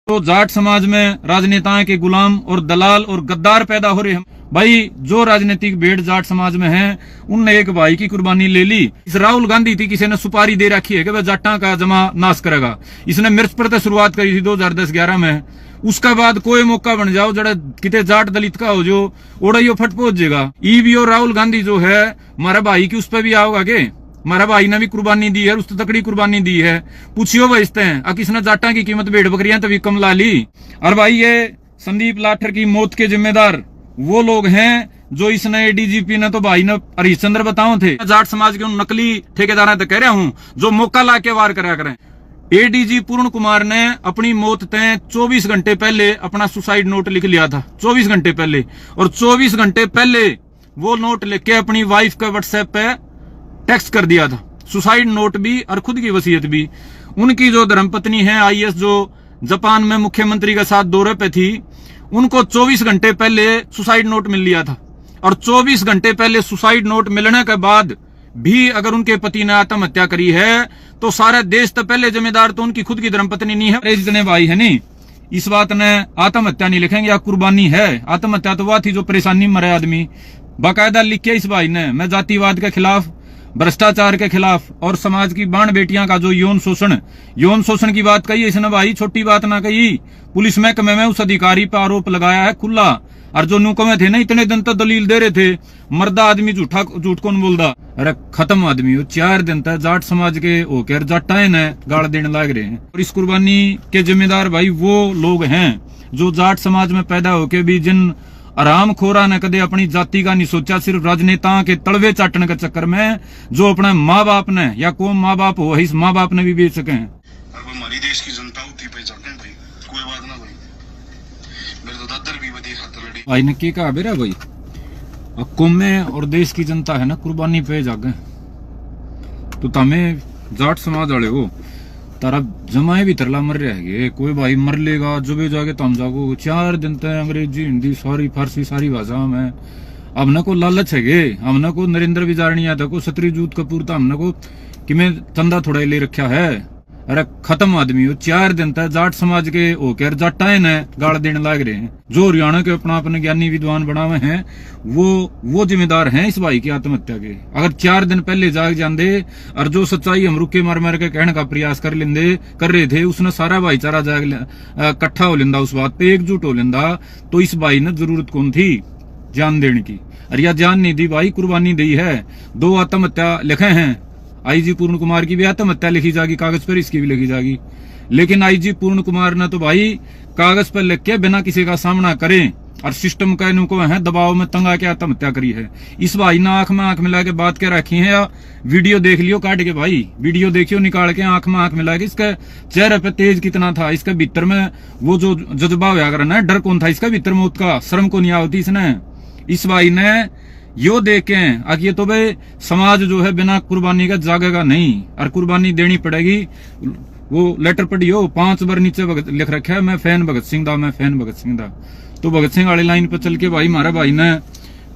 तो जाट समाज में राजनेताओं के गुलाम और दलाल और गद्दार पैदा हो रहे हैं। भाई जो राजनीतिक भेड़ जाट समाज में है, उनने एक भाई की कुर्बानी ले ली। इस राहुल गांधी थी, किसी ने सुपारी दे रखी है कि वह जाटा का जमा नाश करेगा। इसने मिर्च पर शुरुआत करी थी 2010-11 में। उसका बाद कोई मौका बन जाओ जड़ा किते जाट दलित का हो जो ओड़ा यो फट पहुंच जाएगा। ईवी और राहुल गांधी जो है हमारा भाई की उस पर भी आओगा के हमारा भाई ने भी कुर्बानी दी है, उस तकड़ी कुर्बानी दी है। पूछियो बजते हैं अब किसने जाटा की कीमत भेड़ बकरियां तभी कम ला ली। और भाई ये संदीप लाठर की मौत के जिम्मेदार वो लोग हैं जो इस नए डीजीपी ने तो भाई ने हरिश्चंद्र बताओ थे। जाट समाज के उन नकली ठेकेदार तो कह रहा हूं जो मौका ला के वार करा करें। एडीजी पूर्ण कुमार ने अपनी मौत तय 24 घंटे पहले अपना सुसाइड नोट लिख लिया था, 24 घंटे पहले। और 24 घंटे पहले वो नोट लेके अपनी वाइफ का व्हाट्सएप पे टेक्स्ट कर दिया था, सुसाइड नोट भी और खुद की वसीयत भी। उनकी जो धर्मपत्नी है आईएएस, जो जापान में मुख्यमंत्री के साथ दौरे पे थी, उनको 24 घंटे पहले सुसाइड नोट मिल लिया था। और 24 घंटे पहले सुसाइड नोट मिलने के बाद भी अगर उनके पति ने आत्महत्या करी है तो सारे देश तो पहले जिम्मेदार तो उनकी खुद की धर्मपत्नी नहीं है, जितने भाई है नहीं। इस बात ने आत्महत्या नहीं लिखेंगे या कुर्बानी है। आत्महत्या तो वह थी जो परेशानी मरे आदमी। बाकायदा लिखे इस भाई ने, मैं जातिवाद के खिलाफ, भ्रष्टाचार के खिलाफ और समाज की बाण बेटियां का जो यौन शोषण की बात कही इसने भाई, छोटी बात ना कही। पुलिस महकमे में उस अधिकारी पर आरोप लगाया है खुला। और जो नुको में थे ना इतने दिन तक दलील दे रहे थे, मर्दा आदमी झूठ कौन बोलदा। अरे खत्म आदमी हो, 4 दिन तक जाट समाज के होकर जाटाए ने गाड़ देने लग रहे हैं। और इस कुर्बानी के जिम्मेदार भाई वो लोग हैं जो जाट समाज में पैदा होके भी जिन आराम खोरा ने कदे अपनी जाति का नहीं सोचा, सिर्फ राजनेताओं के तलवे चाटने के चक्कर में जो अपने माँ बाप ने या कौन माँ बाप हो इस माँ बाप ने भी बेच सके हैं। हमारी देश की जनता होती पे जाते हैं भाई, कोई बात ना भाई। मेरे तो दादर भी बदी हाथ लड़ी भाई ने की कहा बेरा भाई, कौमे और देश की जनता है ना कुर्बानी पे जागे। तो तमें जाट समाज वाले हो तारा जमाए भी तरला मर रहा है, कोई भाई मर लेगा जो भी जाके तुम जागो। 4 दिन तक अंग्रेजी हिंदी सारी फारसी सारी भाषा में हमने को लालच है, हमने को नरेंद्र विजारणिया था को सतरीजूत कपूर था, हमने को कि मैं चंदा थोड़ा ले रखा है। अरे खत्म आदमी हो, 4 दिन तक जाट समाज के होकर जाटाए ने गाड़ देने लग रहे हैं। जो हरियाणा के अपने ज्ञानी विद्वान बनावे हैं वो जिम्मेदार हैं इस भाई की आत्महत्या के। अगर 4 दिन पहले जाग जाते और जो सच्चाई हम रुके मार के कहने का प्रयास कर रहे थे, उसने सारा भाईचारा जाग इकट्ठा हो लेंदा, उस बात पे एकजुट हो लेंदा, तो इस भाई ने जरूरत कौन थी जान देने की। अरे या जान नहीं दी भाई, कुर्बानी दी है। 2 आत्महत्या लिखे हैं, आईजी पूर्ण कुमार की भी आत्महत्या लिखी जाएगी कागज पर, इसकी भी लिखी जाएगी। लेकिन आईजी पूर्ण कुमार ने तो भाई कागज पर लिख के बिना किसी का सामना करें और सिस्टम का इनको है दबाव में तंग आके आत्महत्या करी है। इस भाई ने आंख में आंख मिला के बात के रखी है, या वीडियो देख लियो काट के भाई, वीडियो देखियो निकाल के आंख में आंख मिला के। इसके चेहरे पे तेज कितना था, इसके भीतर में वो जो जज्बा हुआ करना डर कौन था इसका भीतर में, उसका शर्म को नहीं आवती इसने। इस भाई ने यो देखे आखिर तो भाई समाज जो है बिना कुर्बानी का जागेगा नहीं और कुर्बानी देनी पड़ेगी। वो लेटर पढ़ियो 5 बार नीचे लिख रखा है, मैं फैन भगत सिंह दा, मैं फैन भगत सिंह दा। तो भगत सिंह वाली लाइन पर चल के भाई हमारा भाई ने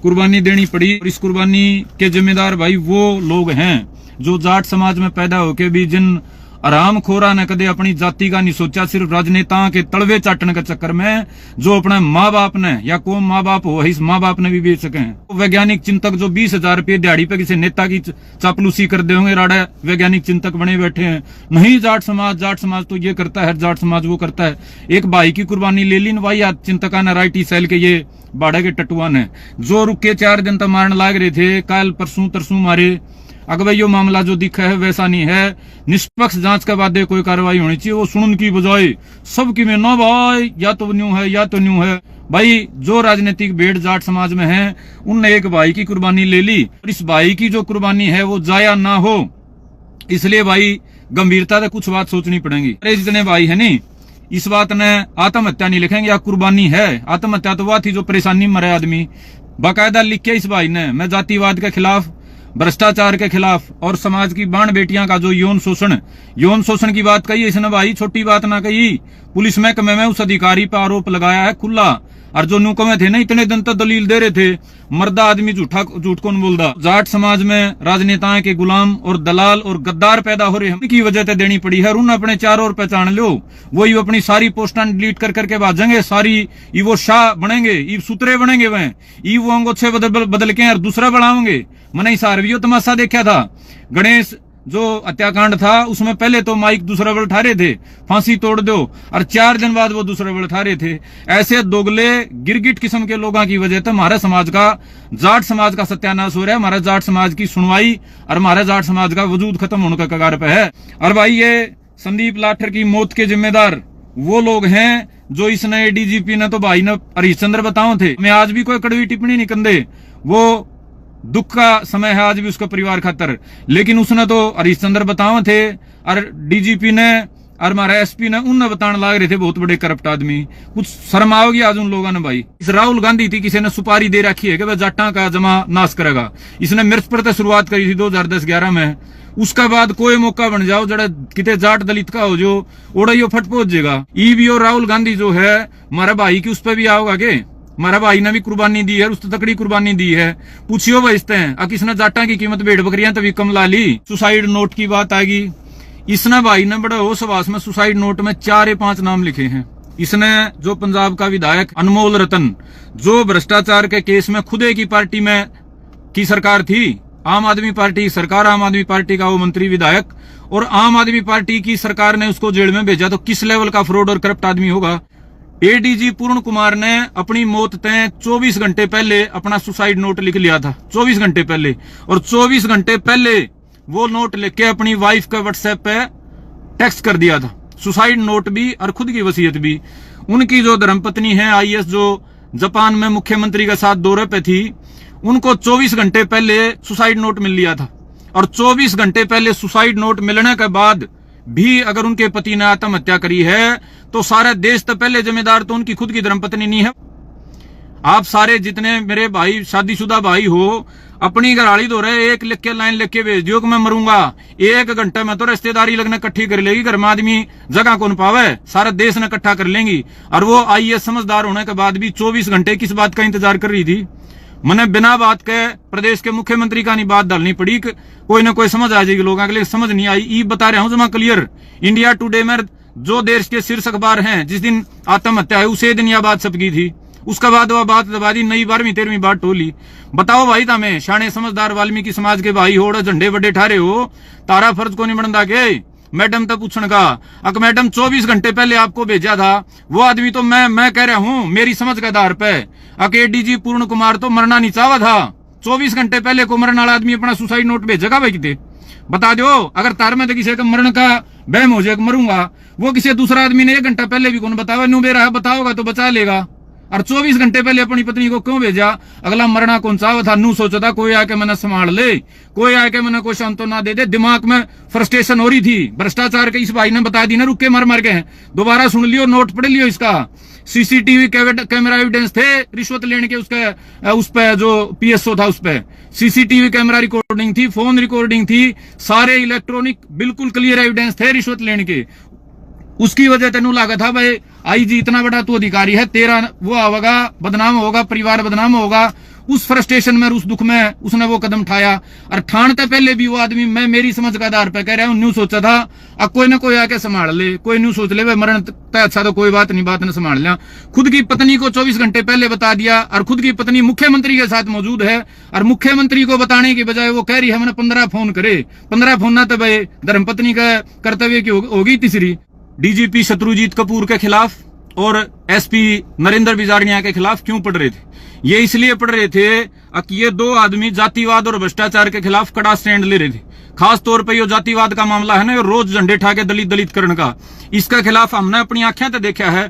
कुर्बानी देनी पड़ी। और इस कुर्बानी के जिम्मेदार भाई वो लोग हैं जो जाट समाज में पैदा होके भी जिन आराम खोरा ने कदे अपनी जाति का नहीं सोचा, सिर्फ राजनेताओं के तलवे चाटने के चक्कर में जो अपने माँ बाप ने या कौन माँ बाप हो इस माँ बाप ने भी बेच सके हैं। वैज्ञानिक चिंतक जो 20,000 रुपये दिहाड़ी पे किसी नेता की चापलूसी कर दे होंगे, राडा वैज्ञानिक चिंतक बने बैठे हैं। नहीं जाट समाज तो ये करता है, जाट समाज वो करता है। एक भाई की कुर्बानी ले ली भाई चिंतका ने राइटी सेल के ये बाड़े के टटुआ ने जो रुके 4 दिन तक मारने लाग रहे थे, कल परसों तरसों मारे। अगर भाई यो मामला जो दिखा है वैसा नहीं है, निष्पक्ष जांच के बाद कोई कार्रवाई होनी चाहिए। वो सुनने की बजाय सबकी में ना भाई या तो न्यू है या तो न्यू है। भाई जो राजनीतिक भेड़ जाट समाज में है उनने एक भाई की कुर्बानी ले ली, और इस भाई की जो कुर्बानी है वो जाया ना हो, इसलिए भाई गंभीरता से कुछ बात सोचनी पड़ेगी। अरे जितने भाई है नहीं, इस बात ने आत्महत्या नहीं लिखेंगे या कुर्बानी है। आत्महत्या तो वह थी जो परेशानी मरे आदमी। बाकायदा लिखे इस भाई ने, मैं जातिवाद के खिलाफ, भ्रष्टाचार के खिलाफ और समाज की बाण बेटियां का जो यौन शोषण की बात कही इसने भाई, छोटी बात ना कही। पुलिस महकमे में उस अधिकारी पर आरोप लगाया है खुला। और जो नुकमे थे ना इतने दिन तक दलील दे रहे थे, मर्दा आदमी झूठ कौन बोलता। जाट समाज में राजनेताओं के गुलाम और दलाल और गद्दार पैदा हो रहे हैं, की वजह से देनी पड़ी है। उन्होंने अपने चारों ओर पहचान लो, वही अपनी सारी पोस्टां डिलीट कर करके भाजेंगे, सारी ये वो शाह बनेंगे, ये सूत्रे बनेंगे, वह ये वो अंगोछे बदल के और दूसरा बढ़ाओगे। मैंने सारवियो तमाशा देखा था, गणेश जो हत्याकांड था उसमें पहले तो माइक दूसरा बल ठा रहे थे, फांसी तोड़ दो, और 4 दिन बाद वो दूसरा बल ठा रहे थे। ऐसे दोगले गिरगिट किस्म के लोगों की वजह से हमारे समाज का, जाट समाज का सत्यानाश हो रहा है। हमारे जाट समाज की सुनवाई और हमारे जाट समाज का वजूद खत्म होने का कगार पे है। और भाई ये संदीप लाठर की मौत के जिम्मेदार वो लोग हैं जो इस नए डीजीपी ने तो भाई ने हरिश्चंद्र बताओ थे। मैं आज भी कोई कड़वी टिप्पणी नहीं कंदे, वो दुख का समय है आज भी उसका परिवार खातर, लेकिन उसने तो हरिश्चंद्र बताओ थे और डीजीपी ने और हमारा एसपी ने उनने बताने लग रहे थे बहुत बड़े करप्ट आदमी। कुछ शर्म आओगी आज उन लोगों ने। भाई इस राहुल गांधी थी, किसी ने सुपारी दे रखी है कि वह जाटा का जमा नाश करेगा। इसने मिर्च पर शुरुआत करी थी 2010-11 में। उसका बाद कोई मौका बन जाओ जड़ा किते जाट दलित का हो जो ओड़ा यो फट पहुंच जाएगा। ईवीओ राहुल गांधी जो है हमारा भाई की उस पर भी आओगा के, हमारा भाई ने भी कुर्बानी दी है, उस तकड़ी कुर्बानी दी है। पूछियो बजते हैं अब किसने जाटा की कीमत भेड़ बकरियां तभी कम ला ली। सुसाइड नोट की बात आएगी, इसने भाई ने बड़ा होश हवास में सुसाइड नोट में 4 या 5 नाम लिखे हैं। इसने जो पंजाब का विधायक अनमोल रतन, जो भ्रष्टाचार के केस में खुदे की पार्टी में की सरकार थी, आम आदमी पार्टी सरकार, आम आदमी पार्टी का वो मंत्री विधायक, और आम आदमी पार्टी की सरकार ने उसको जेल में भेजा, तो किस लेवल का फ्रॉड और करप्ट आदमी होगा। एडीजी पूर्ण कुमार ने अपनी मौत तय 24 घंटे पहले अपना सुसाइड नोट लिख लिया था, 24 घंटे पहले, और 24 घंटे पहले वो नोट लेके अपनी वाइफ का व्हाट्सएप पे टेक्स्ट कर दिया था, सुसाइड नोट भी और खुद की वसीयत भी। उनकी जो धर्मपत्नी है आईएएस, जो जापान में मुख्यमंत्री के साथ दौरे पे थी, उनको 24 घंटे पहले सुसाइड नोट मिल लिया था। और 24 घंटे पहले सुसाइड नोट मिलने के बाद भी अगर उनके पति ने आत्महत्या करी है तो सारा देश तो पहले जिम्मेदार तो उनकी खुद की धर्मपत्नी नहीं है। आप सारे जितने मेरे भाई शादीशुदा भाई हो, अपनी घरवाली दो रहे एक लिख के लाइन लिख के भेज दियो कि मैं मरूंगा, 1 घंटे में तो रिश्तेदारी लगने इकट्ठी कर लेगी, घर में आदमी जगह कौन पावे, सारा देश ने इकट्ठा कर लेंगी। और वो आईएएस समझदार होने के बाद भी 24 घंटे किस बात का इंतजार कर रही थी। मैंने बिना बात के प्रदेश के मुख्यमंत्री का नहीं बात डालनी पड़ी, कोई ना कोई समझ आ जाएगी लोगों के लिए, समझ नहीं आई। ई बता रहा हूं जमा क्लियर, इंडिया टुडे में जो देश के शीर्ष अखबार हैं, जिस दिन आत्महत्या है उसे दिन यह बात छपकी थी, उसका बाद वह बात दबा दी, नई 12वीं 13वीं बात टोली। बताओ भाई तमें शाणे समझदार वाल्मीकि समाज के भाई हो, झंडे बड़े ठारे हो, तारा फर्ज को नहीं बनता के मैडम तक पूछने का। अगर मैडम 24 घंटे पहले आपको भेजा था, वो आदमी तो मैं कह रहा हूं मेरी समझ के आधार पे एडीजी पूर्ण कुमार तो मरना नहीं चाहा था। 24 घंटे पहले को मरने वाला आदमी अपना सुसाइड नोट भेजेगा भाई किते बता दो। अगर तार में तो किसी का मरण का बहम हो जाए मरूंगा, वो किसी दूसरा आदमी ने 1 घंटा पहले भी कौन बतावा, न्यू बेरा बताओगा तो बचा लेगा। और 24 घंटे पहले अपनी पत्नी को क्यों भेजा? अगला मरना कौन सा था, नू सोचा था कोई आके मैंने संभाल ले, कोई आके मैंने कोई सांत्वना दे दे। दिमाग में फ्रस्ट्रेशन हो रही थी भ्रष्टाचार के, इस भाई ने बता दी ना, रुके मर गए। दोबारा सुन लियो, नोट पढ़ लियो इसका। सीसीटीवी कैमरा एविडेंस थे रिश्वत लेने के, उसका उस पे जो पीएसओ था उस पे सीसीटीवी कैमरा रिकॉर्डिंग थी, फोन रिकॉर्डिंग थी, सारे इलेक्ट्रॉनिक बिल्कुल क्लियर एविडेंस थे रिश्वत लेने के। उसकी वजह तेनू लगा था भाई आईजी इतना बड़ा तू अधिकारी है, तेरा वो आवेगा, बदनाम होगा, परिवार बदनाम होगा। उस फ्रस्ट्रेशन में, उस दुख में उसने वो कदम उठाया। और ठाणते पहले भी वो आदमी, मैं मेरी समझ का आधार पर कह रहा हूं, न्यू सोचा था अब कोई ना कोई आके संभाल ले, कोई न्यू सोच ले मरण तय अच्छा तो कोई बात नहीं, बात ने संभाल लिया। खुद की पत्नी को 24 घंटे पहले बता दिया, और खुद की पत्नी मुख्यमंत्री के साथ मौजूद है, और मुख्यमंत्री को बताने की बजाय वो कह रही है मैंने 15 फोन करे। 15 फोन ना तो भाई धर्मपत्नी का कर्तव्य की होगी। तीसरी, डीजीपी शत्रुजीत कपूर के खिलाफ और एसपी नरेंद्र बिजारनिया के खिलाफ क्यों पढ़ रहे थे? ये इसलिए पढ़ रहे थे कि ये 2 आदमी जातिवाद और भ्रष्टाचार के खिलाफ कड़ा स्टैंड ले रहे थे। खास तौर पे ये जातिवाद का मामला है ना, ये रोज झंडे ठाके दलित करण का, इसका खिलाफ हमने अपनी आंखें तो देखा है।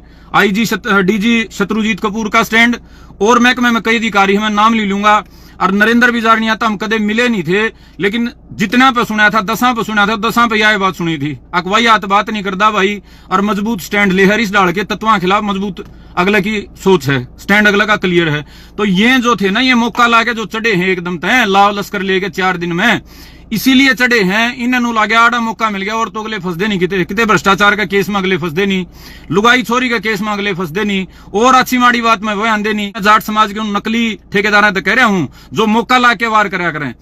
डीजी शत्रुजीत कपूर का स्टैंड, और महकमे में कई अधिकारी मैं नाम ले लूंगा, और नरेंद्र बिजारनिया तो हम कदे मिले नहीं थे, लेकिन जितना पे सुना था 10 पे सुना था, 10 पे यह बात सुनी थी। अकवाई आत बात नहीं करता भाई, और मजबूत स्टैंड ले हरीश डाल के तत्वों खिलाफ मजबूत अगले की सोच है, स्टैंड अगला का क्लियर है। तो ये जो थे ना, ये मौका लाके जो चढ़े हैं एकदम तय लाव लश्कर लेके 4 दिन में, इसीलिए चढ़े हैं। इन्होंने लागे आड़ा मौका मिल गया और तो अगले फंसदे नहीं, कितने भ्रष्टाचार का केस में अगले फंसदे नहीं, लुगाई छोरी का केस में अगले फंसदे नहीं, और अच्छी माड़ी बात में वो आंदे नहीं। जाट समाज के उन नकली ठेकेदार तो कह रहा हूं जो मौका लाके वार करा करें।